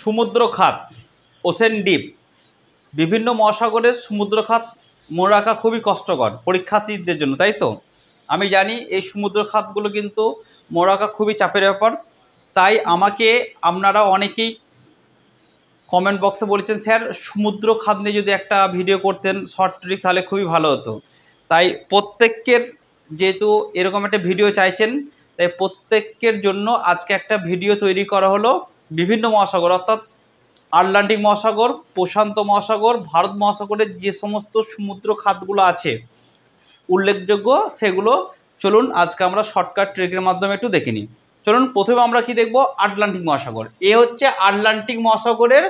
সমুদ্র খাত, ocean deep, বিভিন্ন মহাসাগরের সমুদ্র খাত মনে রাখা খুবই কষ্টকর পরীক্ষার্থীদের জন্য, তাই তো? আমি জানি এই সমুদ্র খাতগুলো কিন্তু মনে রাখা খুবই চাপের ব্যাপার। তাই আমাকে আপনারা অনেকেই কমেন্ট বক্সে বলেছেন, স্যার সমুদ্র খাত নিয়ে যদি একটা ভিডিও করতেন শর্ট ট্রিক তাহলে খুবই ভালো হতো। তাই প্রত্যেকের যেহেতু এরকম একটা ভিডিও চাইছেন, তাই প্রত্যেকের জন্য আজকে একটা ভিডিও তৈরি করা হলো বিভিন্ন মহাসাগর অর্থাৎ আটলান্টিক মহাসাগর, প্রশান্ত মহাসাগর, ভারত মহাসাগরের যে সমস্ত সমুদ্র খাতগুলো আছে উল্লেখযোগ্য, সেগুলো চলুন আজকে আমরা শর্টকাট ট্রিকের মাধ্যমে একটু দেখে নিই। চলুন প্রথমে আমরা কি দেখব, আটলান্টিক মহাসাগর। এ হচ্ছে আটলান্টিক মহাসাগরের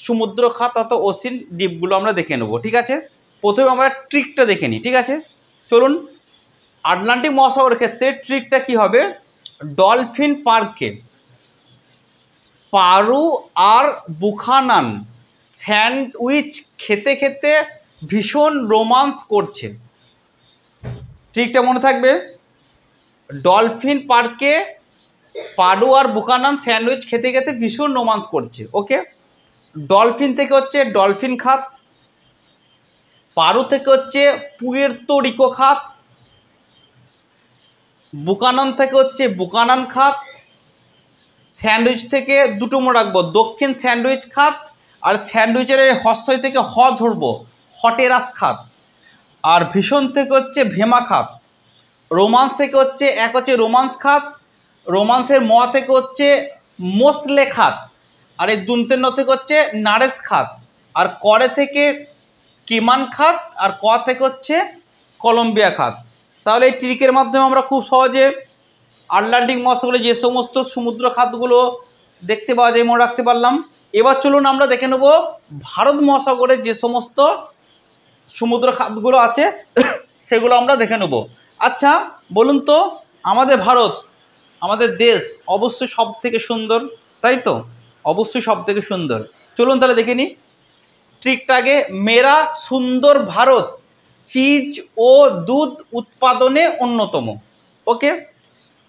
সমুদ্র খাত অর্থাৎ ওশেন দ্বীপগুলো আমরা দেখে নেব, ঠিক আছে? প্রথমে আমরা ট্রিকটা দেখে নিই, ঠিক আছে? চলুন, আটলান্টিক মহাসাগরের ক্ষেত্রে ট্রিকটা কি হবে, ডলফিন পার্কে পারু আর বুখানান স্যান্ডউইচ খেতে খেতে ভীষণ রোমান্স করছে। ট্রিকটা মনে থাকবে, ডলফিন পার্কে পারু আর বুখানান স্যান্ডউইচ খেতে খেতে ভীষণ রোমান্স করছে। ওকে, ডলফিন থেকে হচ্ছে ডলফিন খাত, পারু থেকে হচ্ছে পুয়ের্তো রিকো খাত, বুকানান থেকে হচ্ছে বুকানান খাত, স্যান্ডউইচ থেকে দুটো মনে রাখবো, দক্ষিণ স্যান্ডউইচ খাত, আর স্যান্ডউইচের হস্তই থেকে হ ধরবো, হটেরাস খাত, আর ভীষণ থেকে হচ্ছে ভেমা খাত, রোমান্স থেকে হচ্ছে এক হচ্ছে রোমান্স খাত, রোমান্সের ম থেকে হচ্ছে মোসলে খাত, আর এই দুন্তের ন থেকে হচ্ছে নারেস খাত, আর করে থেকে কিমান খাত, আর ক থেকে হচ্ছে কলম্বিয়া খাত। তাহলে এই ট্রিকের মাধ্যমে আমরা খুব সহজে আটলান্টিক মহাসাগরে যে সমস্ত সমুদ্র খাতগুলো দেখতে পাওয়া যায় মনে রাখতে পারলাম। এবার চলুন আমরা দেখে নেব ভারত মহাসাগরের যে সমস্ত সমুদ্র খাতগুলো আছে সেগুলো আমরা দেখে নেব। আচ্ছা বলুন তো, আমাদের ভারত, আমাদের দেশ অবশ্যই সব থেকে সুন্দর, তাই তো? অবশ্যই সব থেকে সুন্দর। চলুন তাহলে দেখে নিই ট্রিকটা আগে। মেরা সুন্দর ভারত চিজ ও দুধ উৎপাদনে অন্যতম। ওকে,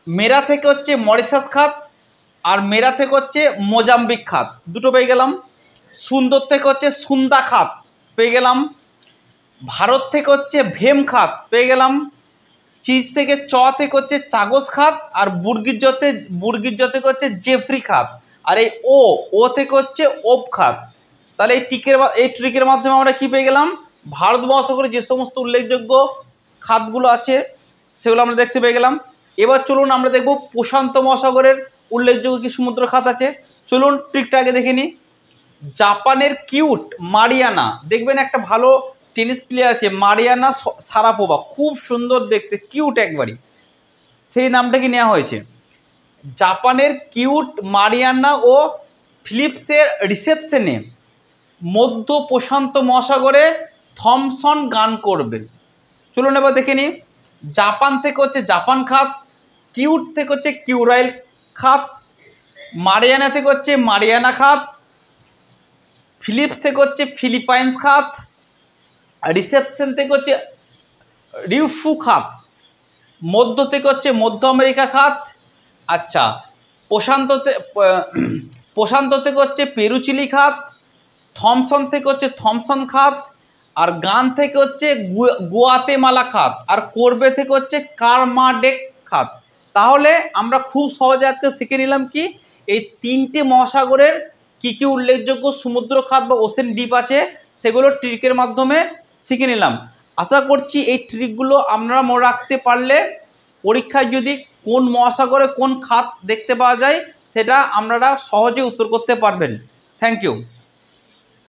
মেরা থেকে হচ্ছে মরিশাস খাত, আর মেরা থেকে হচ্ছে মোজাম্বিক খাত, দুটো পেয়ে গেলাম। সুন্দর থেকে হচ্ছে সুন্দা খাত পেয়ে গেলাম। ভারত থেকে হচ্ছে ভেম খাত পেয়ে গেলাম। চিজ থেকে চ থেকে হচ্ছে চাগস খাত, আর বুর্গির থেকে হচ্ছে জেফ্রি খাত, আর এই ও থেকে হচ্ছে ওপ খাত। তাহলে এই ট্রিকের মাধ্যমে আমরা কি পেয়ে গেলাম, ভারত মহাসাগরে যে সমস্ত উল্লেখযোগ্য খাতগুলো আছে সেগুলো আমরা দেখতে পেয়ে গেলাম। এবার চলুন আমরা দেখব প্রশান্ত মহাসাগরের উল্লেখযোগ্য কি সমুদ্র খাত আছে। চলুন ট্রিকটা আগে দেখে নিই। জাপানের কিউট মারিয়ানা, দেখবেন একটা ভালো টেনিস প্লেয়ার আছে মারিয়ানা সারাপোভা, খুব সুন্দর দেখতে, কিউট একবারই, সেই নামটাকে নেওয়া হয়েছে। জাপানের কিউট মারিয়ানা ও ফিলিপসের রিসেপশনে মধ্য প্রশান্ত মহাসাগরে থমসন গান করবে। চলুন এবার দেখে নিই। জাপান থেকে হচ্ছে জাপান খাত, কিউট থেকে হচ্ছে কিউরাইল খাত, মারিয়ানা থেকে হচ্ছে মারিয়ানা খাত, ফিলিপস থেকে হচ্ছে ফিলিপাইন্স খাত, রিসেপশন থেকে হচ্ছে রিউফু খাত, মধ্য থেকে হচ্ছে মধ্য আমেরিকা খাত। আচ্ছা, প্রশান্ত থেকে হচ্ছে পেরুচিলি খাত, থমসন থেকে হচ্ছে থমসন খাত, আর গান থেকে হচ্ছে গুয়াতেমালা খাত, আর করবে থেকে হচ্ছে কারমাডেক খাত। তাহলে আমরা খুব সহজে আজকে শিখে নিলাম কি, এই তিনটে মহাসাগরের কি কি উল্লেখযোগ্য সমুদ্র খাত বা ওশেন দ্বীপ আছে সেগুলো ট্রিকের মাধ্যমে শিখে নিলাম। আশা করছি এই ট্রিকগুলো আপনারা মনে রাখতে পারলে পরীক্ষায় যদি কোন মহাসাগরে কোন খাত দেখতে পাওয়া যায় সেটা আপনারা সহজে উত্তর করতে পারবেন। Thank you.